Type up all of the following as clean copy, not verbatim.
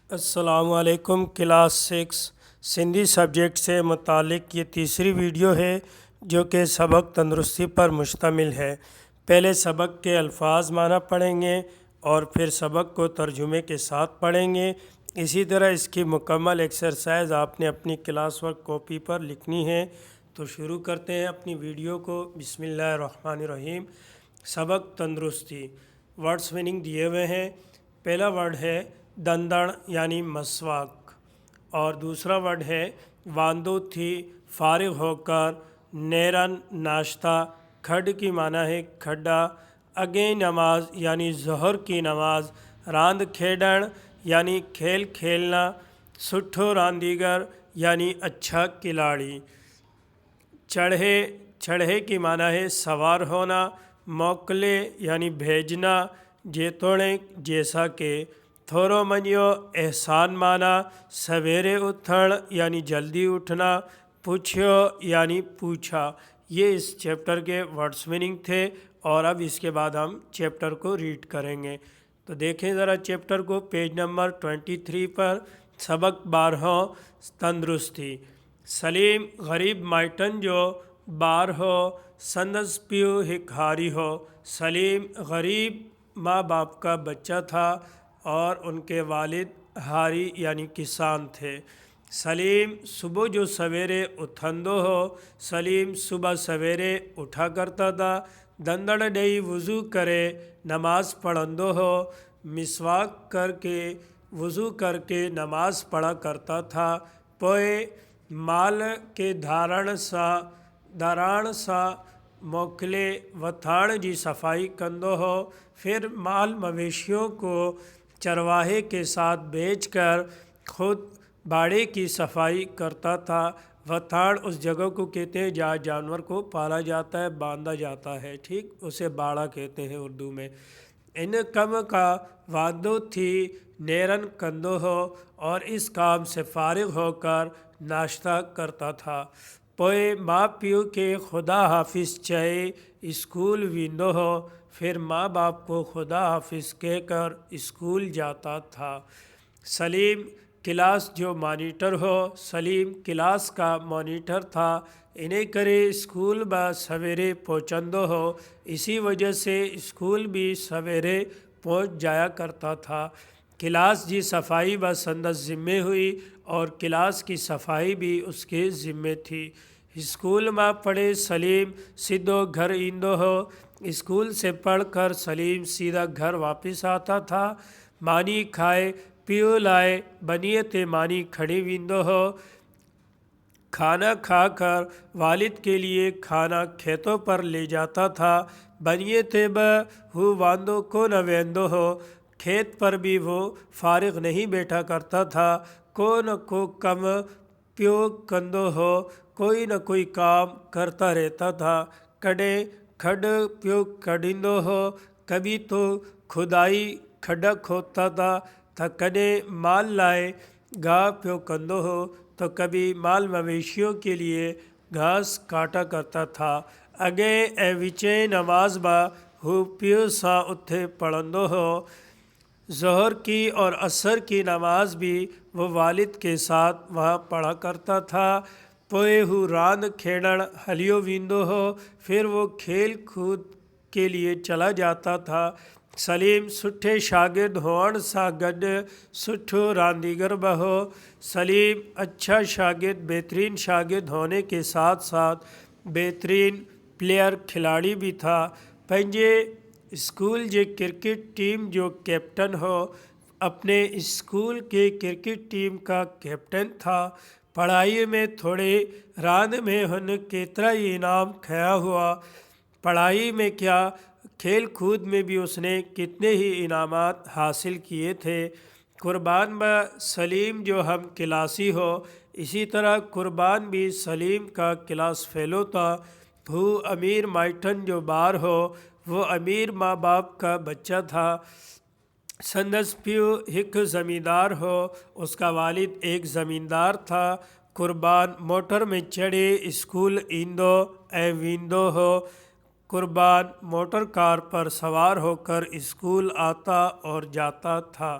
السلام علیکم۔ Class 6 Sindhi subject سے متعلق یہ تیسری ویڈیو ہے جو کہ سبق تندرستی پر مشتمل ہے۔ پہلے سبق کے الفاظ معنی پڑھیں گے اور پھر سبق کو ترجمے کے ساتھ پڑھیں گے۔ اسی طرح اس کی مکمل ایکسرسائز آپ نے اپنی کلاس ورک کاپی پر لکھنی ہے۔ تو شروع کرتے ہیں اپنی ویڈیو کو۔ بسم اللہ الرحمن الرحیم۔ سبق تندرستی، ورڈس میننگ دیے ہوئے ہیں۔ پہلا ورڈ ہے دندڑ یعنی مسواک، اور دوسرا ورڈ ہے واندو تھی فارغ ہو کر، نیرن ناشتہ، کھڈ کی معنی ہے کھڈا، اگیں نماز یعنی ظہر کی نماز، راند کھیڈن یعنی کھیل کھیلنا، سٹھو راندیگر یعنی اچھا کھلاڑی، چڑھے کی معنی ہے سوار ہونا، موکلے یعنی بھیجنا، جیتوڑے جیسا کہ، تھورو منیو احسان مانا، سویرے اٹھن یعنی جلدی اٹھنا، پوچھو یعنی پوچھا۔ یہ اس چیپٹر کے ورڈس میننگ تھے، اور اب اس کے بعد ہم چیپٹر کو ریڈ کریں گے۔ تو دیکھیں ذرا چیپٹر کو پیج نمبر 23 پر۔ سبق 12 تندرستی۔ سلیم غریب مائٹن جو بار ہو، سندس پیو ہک ہاری ہو۔ سلیم غریب ماں باپ کا بچہ تھا اور ان کے والد ہاری یعنی کسان تھے۔ سلیم صبح جو سویرے اٹھندو ہو، سلیم صبح سویرے اٹھا کرتا تھا۔ دندڑ ڈئی وضو کرے نماز پڑھندو ہو، مسواک کر کے وضو کر کے نماز پڑھا کرتا تھا۔ پوئے مال کے دھاران سا موکلے وتھاڑ جی صفائی کندو ہو، پھر مال مویشیوں کو چرواہے کے ساتھ بیچ کر خود باڑے کی صفائی کرتا تھا۔ وتھاڑ اس جگہ کو کہتے ہیں جہاں جانور کو پالا جاتا ہے، باندھا جاتا ہے، ٹھیک، اسے باڑا کہتے ہیں اردو میں۔ ان کم کا واندو تھی نیرن کندو ہو، اور اس کام سے فارغ ہو کر ناشتہ کرتا تھا۔ پوئے ماں پیو کے خدا حافظ چہے اسکول ویندو ہو، پھر ماں باپ کو خدا حافظ کہہ کر اسکول جاتا تھا۔ سلیم کلاس جو مانیٹر ہو، سلیم کلاس کا مانیٹر تھا۔ انہیں کرے اسکول با سویرے پہنچندو ہو، اسی وجہ سے اسکول بھی سویرے پہنچ جایا کرتا تھا۔ کلاس جی صفائی با سندس ذمے ہوئی، اور کلاس کی صفائی بھی اس کے ذمے تھی۔ اسکول میں پڑھے سلیم سیدھو گھر ایندو ہو، اسکول سے پڑھ کر سلیم سیدھا گھر واپس آتا تھا۔ مانی کھائے پیو لائے بنیے تے مانی کھڑی ویندو ہو، کھانا کھا کر والد کے لیے کھانا کھیتوں پر لے جاتا تھا۔ بنیے تے ہو واندو کو نہ ویندو ہو، کھیت پر بھی وہ فارغ نہیں بیٹھا کرتا تھا۔ کو نہ کو کم پیو کندو ہو، کوئی نہ کوئی کام کرتا رہتا تھا۔ کڈے کھڈ پیو کڈیندو ہو، کبھی تو کھدائی کھڈا کھودتا تھا، کڈے مال لائے گھا پیو کندو ہو، تو کبھی مال مویشیوں کے لیے گھاس کاٹا کرتا تھا۔ اگے اے وچے نماز با ہو پیو سا اتھے پڑھندو ہو، ظہر کی اور عصر کی نماز بھی وہ والد کے ساتھ وہاں پڑھا کرتا تھا۔ پوئے ہو راند کھیڈن ہلیو ویندو ہو، پھر وہ کھیل کود کے لیے چلا جاتا تھا۔ سلیم سٹھے شاگرد ہون سا گڈ سٹھو راندیگر بہو، سلیم اچھا شاگرد بہترین شاگرد ہونے کے ساتھ ساتھ بہترین پلیئر کھلاڑی بھی تھا۔ پنجے اسکول جے کرکٹ ٹیم جو کیپٹن ہو، اپنے اسکول کے کرکٹ ٹیم کا کیپٹن تھا۔ پڑھائی میں تھوڑے راند میں ہن کیترا ہی انعام کھیا ہوا، پڑھائی میں کیا کھیل کود میں بھی اس نے کتنے ہی انعامات حاصل کیے تھے۔ قربان با سلیم جو ہم کلاسی ہو، اسی طرح قربان بھی سلیم کا کلاس فیلو تھا۔ ہو امیر مائٹن جو بار ہو، وہ امیر ماں باپ کا بچہ تھا۔ سندس پیو ہک زمیندار ہو، اس کا والد ایک زمیندار تھا۔ قربان موٹر میں چڑھے اسکول ایندو اے ویندو ہو، قربان موٹر کار پر سوار ہو کر اسکول آتا اور جاتا تھا۔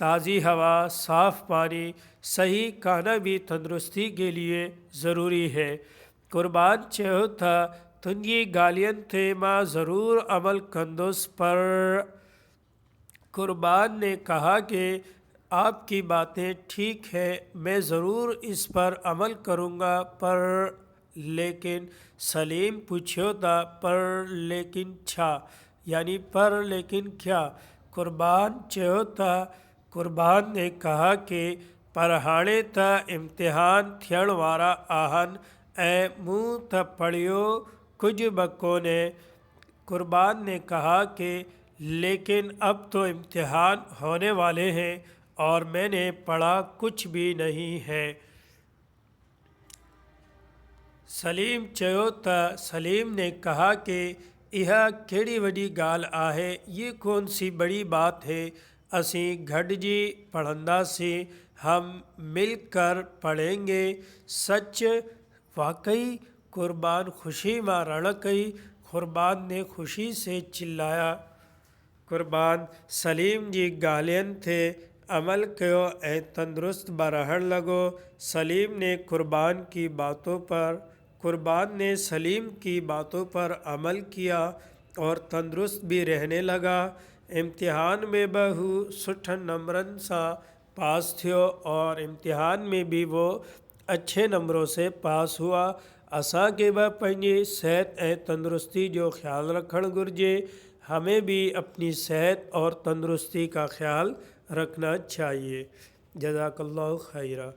تازی ہوا، صاف پانی، صحیح کھانا بھی تندرستی کے لیے ضروری ہے۔ قربان چہو تھا تنگی گالیاں تھے ماں ضرور عمل کندوس پر۔ قربان نے کہا کہ آپ کی باتیں ٹھیک ہے، میں ضرور اس پر عمل کروں گا، پر لیکن سلیم پوچھو تھا پر لیکن چھا، یعنی پر لیکن کیا؟ قربان چہو تھا قربان نے کہا کہ پر ہاڑے تا امتحان تھیڑ وارا آہن اے منہ تا پڑیو کچھ بکونے۔ قربان نے کہا کہ لیکن اب تو امتحان ہونے والے ہیں اور میں نے پڑھا کچھ بھی نہیں ہے۔ سلیم چہو تا سلیم نے کہا کہ یہ کیڑی وڈی گال آہے، یہ کون سی بڑی بات ہے، اسیں گھڑ جی پڑھندا سی، ہم مل کر پڑھیں گے۔ سچ؟ واقعی؟ قربان خوشی میں رڑک گئی۔ قربان نے خوشی سے چلایا۔ قربان سلیم جی گالین تھے عمل کیو اے تندرست برہن لگو۔ سلیم نے قربان نے سلیم کی باتوں پر عمل کیا اور تندرست بھی رہنے لگا۔ امتحان میں بہو سٹھن نمبرن سا پاس تھیو اور امتحان میں بھی وہ اچھے نمبروں سے پاس ہوا۔ اساں کے با پنجی صحت اے تندرستی جو خیال رکھن گرجے، ہمیں بھی اپنی صحت اور تندرستی کا خیال رکھنا چاہیے۔ جزاک اللہ خیرہ۔